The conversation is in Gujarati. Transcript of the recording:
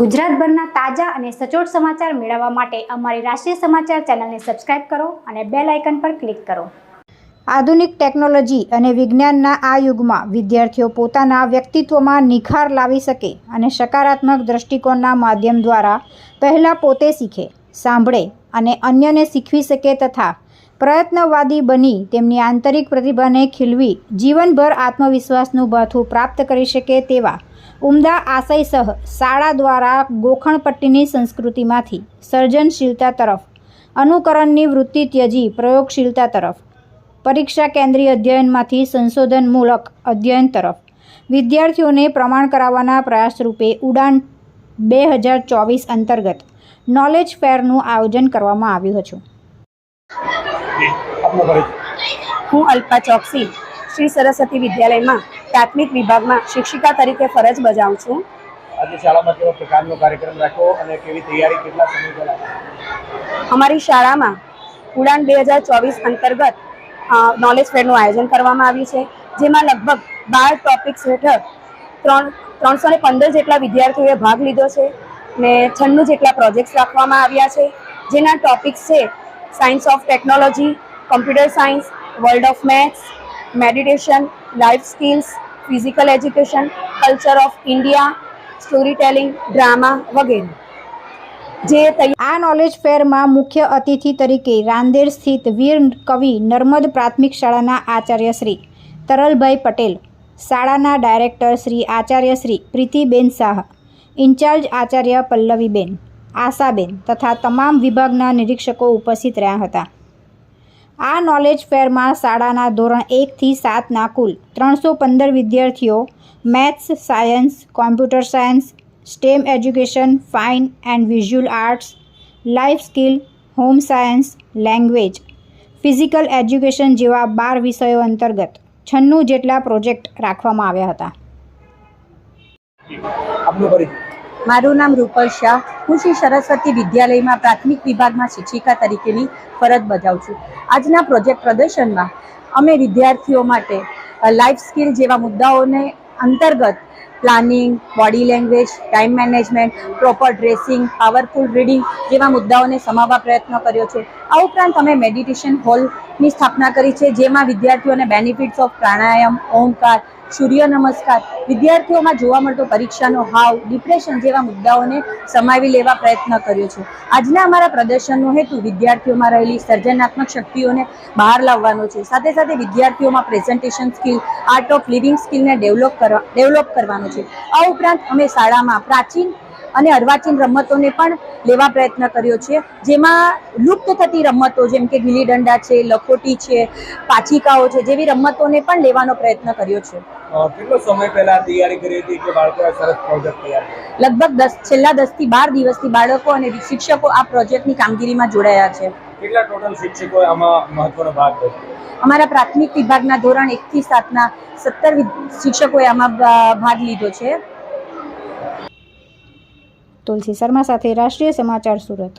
ગુજરાતભરના તાજા અને સચોટ સમાચાર મેળવવા માટે અમારી રાષ્ટ્રીય સમાચાર ચેનલને સબસ્ક્રાઇબ કરો અને બેલ આઇકન પર ક્લિક કરો। આધુનિક ટેકનોલોજી અને વિજ્ઞાનના આ યુગમાં વિદ્યાર્થીઓ પોતાના વ્યક્તિત્વમાં નિખાર લાવી શકે અને સકારાત્મક દૃષ્ટિકોણના માધ્યમ દ્વારા પહેલાં પોતે શીખે, સાંભળે અને અન્યને શીખવી શકે તથા પ્રયત્નવાદી બની તેમની આંતરિક પ્રતિભાને ખીલવી જીવનભર આત્મવિશ્વાસનું ભાથું પ્રાપ્ત કરી શકે તેવા ઉમદા આશય સહ શાળા દ્વારા ગોખણપટ્ટીની સંસ્કૃતિમાંથી સર્જનશીલતા તરફ, અનુકરણની વૃત્તિ ત્યજી પ્રયોગશીલતા તરફ, પરીક્ષા કેન્દ્રીય અધ્યયનમાંથી સંશોધનમૂલક અધ્યયન તરફ વિદ્યાર્થીઓને પ્રમાણ કરાવવાના પ્રયાસ રૂપે ઉડાન 2024 અંતર્ગત નોલેજ ફેરનું આયોજન કરવામાં આવ્યું હતું। હું અલ્પા ચોકસી શ્રી સરસ્વતી વિદ્યાલયમાં પ્રાથમિક વિભાગમાં શિક્ષિકા તરીકે ફરજ બજાવું છું। આજે શાળામાં કેવા પ્રકારનો કાર્યક્રમ રાખ્યો અને કેવી તૈયારી કેટલા સમય પહેલા? અમારી શાળામાં ઉડાન 2024 અંતર્ગત નોલેજ ફેરનું આયોજન કરવામાં આવ્યું છે, જેમાં લગભગ 12 ટોપિક્સ હેઠળ 315 જેટલા વિદ્યાર્થીઓએ ભાગ લીધો છે ને 96 જેટલા પ્રોજેક્ટ્સ રાખવામાં આવ્યા છે, જેના ટોપિક્સ છે science of technology, computer science, world of maths, meditation, life skills, physical education, culture of India, story telling, drama વગેરે। આ નોલેજ ફેરમાં મુખ્ય અતિથિ તરીકે રાંદેર સ્થિત વીર કવિ નર્મદ પ્રાથમિક શાળાના આચાર્ય શ્રી તરલભાઈ પટેલ, શાળાના ડાયરેક્ટર શ્રી આચાર્ય શ્રી પ્રીતિબેન શાહ, ઇન્ચાર્જ આચાર્ય પલ્લવીબેન, આશાબેન તથા તમામ વિભાગના નિરીક્ષકો ઉપસ્થિત રહ્યા હતા। આ નોલેજ ફેરમાં શાળાના ધોરણ 1 થી 7ના કુલ 315 વિદ્યાર્થીઓ maths, science, computer science, stem education, fine and visual arts, life skill, home science, language, physical education જેવા 12 વિષયો અંતર્ગત 96 જેટલા પ્રોજેક્ટ રાખવામાં આવ્યા હતા। મારું નામ રૂપલ શાહ, હું શ્રી સરસ્વતી વિદ્યાલયમાં પ્રાથમિક વિભાગમાં શિક્ષિકા તરીકેની ફરજ બજાવું છું। આજના પ્રોજેક્ટ પ્રદર્શનમાં અમે વિદ્યાર્થીઓ માટે લાઈફ સ્કિલ જેવા મુદ્દાઓને અંતર્ગત planning, body language, time management, proper dressing, powerful reading જેવા મુદ્દાઓને સમાવવા પ્રયત્ન કર્યો છે। આ ઉપરાંત અમે મેડિટેશન હોલની સ્થાપના કરી છે, જેમાં વિદ્યાર્થીઓને બેનિફિટ્સ ઓફ પ્રાણાયામ, ઓમકાર, સૂર્ય નમસ્કાર, વિદ્યાર્થીઓમાં જોવા મળતો પરીક્ષાનો હાવ, ડિપ્રેશન જેવા મુદ્દાઓને સમાવી લેવા પ્રયત્ન કર્યો છે। આજના અમારા પ્રદર્શનનો હેતુ વિદ્યાર્થીઓમાં રહેલી સર્જનાત્મક શક્તિઓને બહાર લાવવાનો છે, સાથે સાથે વિદ્યાર્થીઓમાં presentation skill, art of living સ્કિલને ડેવલપ કરવાનો છે। આ ઉપરાંત અમે શાળામાં પ્રાચીન અને અર્વાચીન રમતોને પણ લેવા પ્રયત્ન કર્યો છે, જેમાં લુપ્ત થતી રમતો જેમ કે ગીલી દંડા છે, લખોટી છે, પાચિકાઓ છે જેવી રમતોને પણ લેવાનો પ્રયત્ન કર્યો છે। કેટલો સમય પહેલા તૈયારી કરી હતી કે બાળકોએ સરસ પ્રોજેક્ટ તૈયાર કર્યો? લગભગ છેલ્લા 10 થી 12 દિવસથી બાળકો અને શિક્ષકો આ પ્રોજેક્ટની કામગીરીમાં જોડાયા છે। કેટલા ટોટલ શિક્ષકોએ આમાં મહત્વનો ભાગ લીધો? અમારા પ્રાથમિક વિભાગના ધોરણ 1 થી 7ના 17 શિક્ષકોએ આમાં ભાગ લીધો છે। તુલસી શર્મા સાથે રાષ્ટ્રીય સમાચાર સુરત।